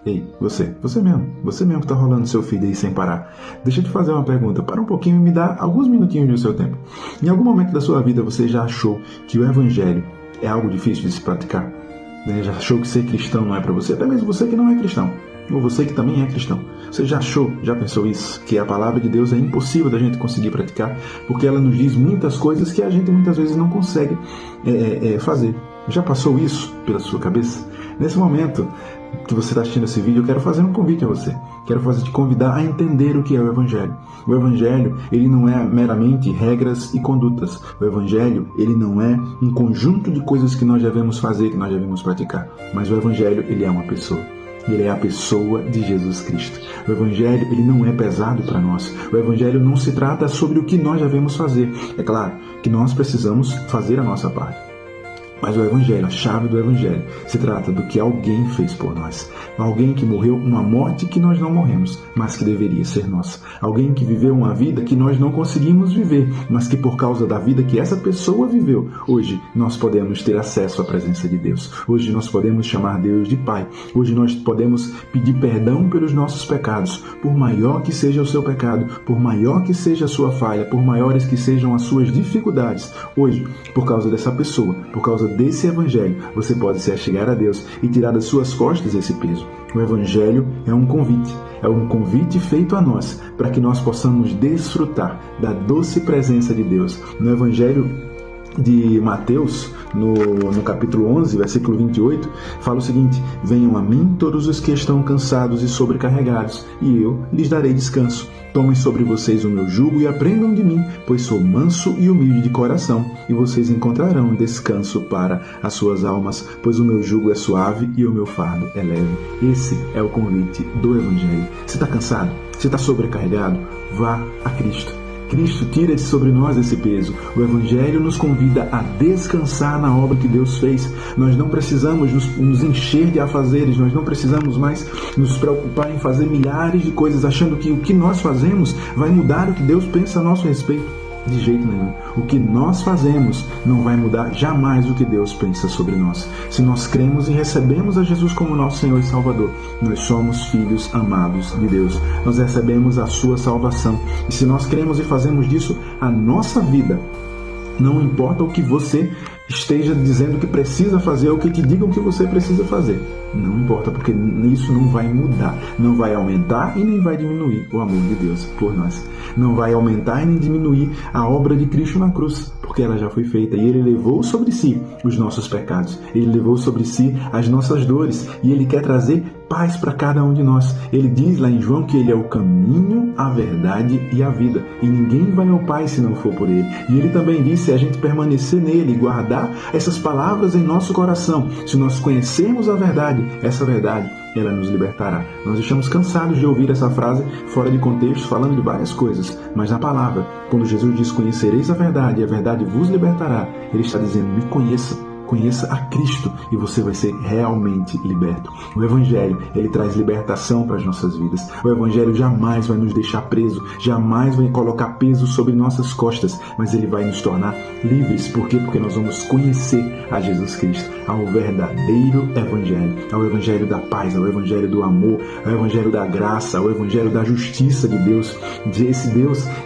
Ei, você mesmo que está rolando seu feed aí sem parar. Deixa eu te fazer uma pergunta, para um pouquinho e me dá alguns minutinhos do seu tempo. Em algum momento da sua vida você já achou que o evangelho é algo difícil de se praticar? Já achou que ser cristão não é para você? Até mesmo você que não é cristão, ou você que também é cristão. Você já achou, já pensou isso? Que a palavra de Deus é impossível da gente conseguir praticar, porque ela nos diz muitas coisas que a gente muitas vezes não consegue fazer. Já passou isso pela sua cabeça? Nesse momento que você está assistindo esse vídeo, eu quero fazer um convite a você. Quero te convidar a entender o que é o Evangelho. O Evangelho, ele não é meramente regras e condutas. O Evangelho, ele não é um conjunto de coisas que nós devemos fazer, que nós devemos praticar. Mas o Evangelho, ele é uma pessoa. Ele é a pessoa de Jesus Cristo. O Evangelho, ele não é pesado para nós. O Evangelho não se trata sobre o que nós devemos fazer. É claro que nós precisamos fazer a nossa parte. Mas o Evangelho, a chave do Evangelho, se trata do que alguém fez por nós. Alguém que morreu uma morte que nós não morremos, mas que deveria ser nossa. Alguém que viveu uma vida que nós não conseguimos viver, mas que por causa da vida que essa pessoa viveu, hoje nós podemos ter acesso à presença de Deus. Hoje nós podemos chamar Deus de Pai. Hoje nós podemos pedir perdão pelos nossos pecados. Por maior que seja o seu pecado, por maior que seja a sua falha, por maiores que sejam as suas dificuldades, hoje, por causa dessa pessoa, por causa desse Evangelho, você pode se achegar a Deus e tirar das suas costas esse peso. O Evangelho é um convite feito a nós, para que nós possamos desfrutar da doce presença de Deus. No Evangelho de Mateus, no capítulo 11, versículo 28, fala o seguinte: venham a mim todos os que estão cansados e sobrecarregados, e eu lhes darei descanso. Tomem sobre vocês o meu jugo e aprendam de mim, pois sou manso e humilde de coração, e vocês encontrarão descanso para as suas almas, pois o meu jugo é suave e o meu fardo é leve. Esse é o convite do Evangelho. Você está cansado? Você está sobrecarregado? Vá a Cristo. Cristo tira de sobre nós esse peso. O Evangelho nos convida a descansar na obra que Deus fez. Nós não precisamos nos encher de afazeres, nós não precisamos mais nos preocupar em fazer milhares de coisas, achando que o que nós fazemos vai mudar o que Deus pensa a nosso respeito. De jeito nenhum. O que nós fazemos não vai mudar jamais o que Deus pensa sobre nós. Se nós cremos e recebemos a Jesus como nosso Senhor e Salvador, nós somos filhos amados de Deus. Nós recebemos a sua salvação. E se nós cremos e fazemos disso a nossa vida, não importa o que você esteja dizendo que precisa fazer ou que te digam que você precisa fazer. Não importa, porque isso não vai mudar. Não vai aumentar e nem vai diminuir o amor de Deus por nós. Não vai aumentar e nem diminuir a obra de Cristo na cruz, porque ela já foi feita. E Ele levou sobre si os nossos pecados. Ele levou sobre si as nossas dores. E Ele quer trazer paz para cada um de nós. Ele diz lá em João que Ele é o caminho, a verdade e a vida. E ninguém vai ao Pai se não for por Ele. E Ele também disse a gente permanecer nele e guardar essas palavras em nosso coração. Se nós conhecermos a verdade, essa verdade, ela nos libertará. Nós estamos cansados de ouvir essa frase fora de contexto, falando de várias coisas. Mas na palavra, quando Jesus diz conhecereis a verdade e a verdade vos libertará, Ele está dizendo, me conheça. Conheça a Cristo e você vai ser realmente liberto. O Evangelho, ele traz libertação para as nossas vidas. O Evangelho jamais vai nos deixar presos, jamais vai colocar peso sobre nossas costas, mas ele vai nos tornar livres. Por quê? Porque nós vamos conhecer a Jesus Cristo, ao verdadeiro Evangelho, ao Evangelho da paz, ao Evangelho do amor, ao Evangelho da graça, ao Evangelho da justiça de Deus.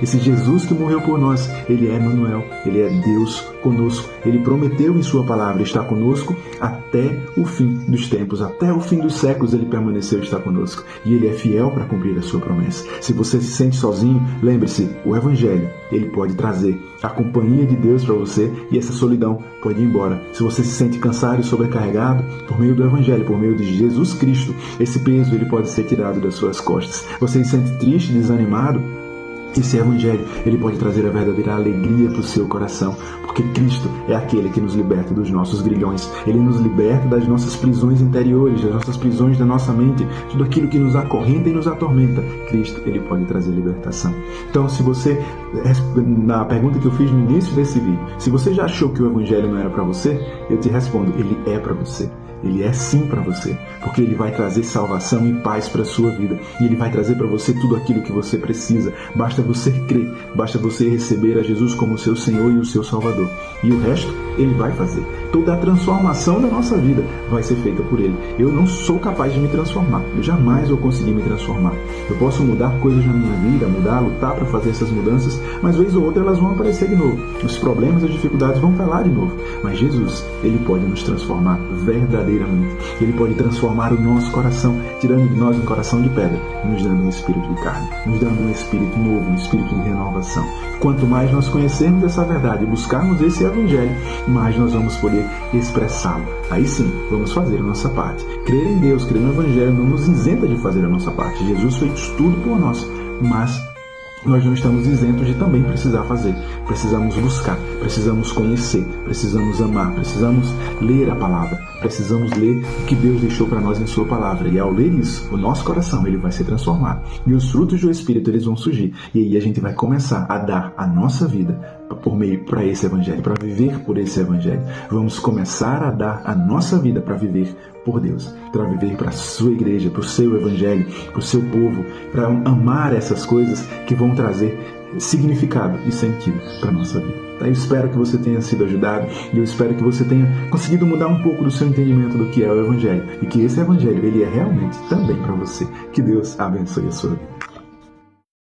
Esse Jesus que morreu por nós, ele é Emmanuel, ele é Deus conosco. Ele prometeu em sua palavra estar conosco até o fim dos tempos, até o fim dos séculos ele permaneceu estar conosco. E ele é fiel para cumprir a sua promessa. Se você se sente sozinho, lembre-se, o Evangelho, ele pode trazer a companhia de Deus para você e essa solidão pode ir embora. Se você se sente cansado e sobrecarregado, por meio do Evangelho, por meio de Jesus Cristo, esse peso ele pode ser tirado das suas costas. Você se sente triste, desanimado, esse Evangelho, ele pode trazer a verdadeira alegria para o seu coração, porque Cristo é aquele que nos liberta dos nossos grilhões. Ele nos liberta das nossas prisões interiores, das nossas prisões da nossa mente, tudo aquilo que nos acorrenta e nos atormenta. Cristo, ele pode trazer libertação. Então, se você, na pergunta que eu fiz no início desse vídeo, se você já achou que o Evangelho não era para você, eu te respondo, ele é para você. Ele é sim para você, porque ele vai trazer salvação e paz para a sua vida. E ele vai trazer para você tudo aquilo que você precisa. Basta você crer, basta você receber a Jesus como seu Senhor e o seu Salvador. E o resto, ele vai fazer. Toda a transformação da nossa vida vai ser feita por ele. Eu não sou capaz de me transformar. Eu jamais vou conseguir me transformar. Eu posso mudar coisas na minha vida, lutar para fazer essas mudanças, mas vez ou outra elas vão aparecer de novo. Os problemas, as dificuldades vão estar lá de novo. Mas Jesus, ele pode nos transformar verdadeiramente. Ele pode transformar o nosso coração, tirando de nós um coração de pedra, nos dando um espírito de carne, nos dando um espírito novo, um espírito de renovação. Quanto mais nós conhecermos essa verdade e buscarmos esse evangelho, mais nós vamos poder expressá-lo. Aí sim, vamos fazer a nossa parte. Crer em Deus, crer no evangelho não nos isenta de fazer a nossa parte. Jesus fez tudo por nós, mas nós não estamos isentos de também precisar fazer. Precisamos buscar, precisamos conhecer, precisamos amar, precisamos ler a palavra, precisamos ler o que Deus deixou para nós em sua palavra. E ao ler isso, o nosso coração ele vai ser transformado. E os frutos do Espírito eles vão surgir. E aí a gente vai começar a dar a nossa vida por meio para esse evangelho, para viver por esse evangelho. Vamos começar a dar a nossa vida para viver por Deus, para viver para a sua igreja, para o seu evangelho, para o seu povo, para amar essas coisas que vão trazer significado e sentido para a nossa vida. Eu espero que você tenha sido ajudado e eu espero que você tenha conseguido mudar um pouco do seu entendimento do que é o evangelho e que esse evangelho ele é realmente também para você. Que Deus abençoe a sua vida.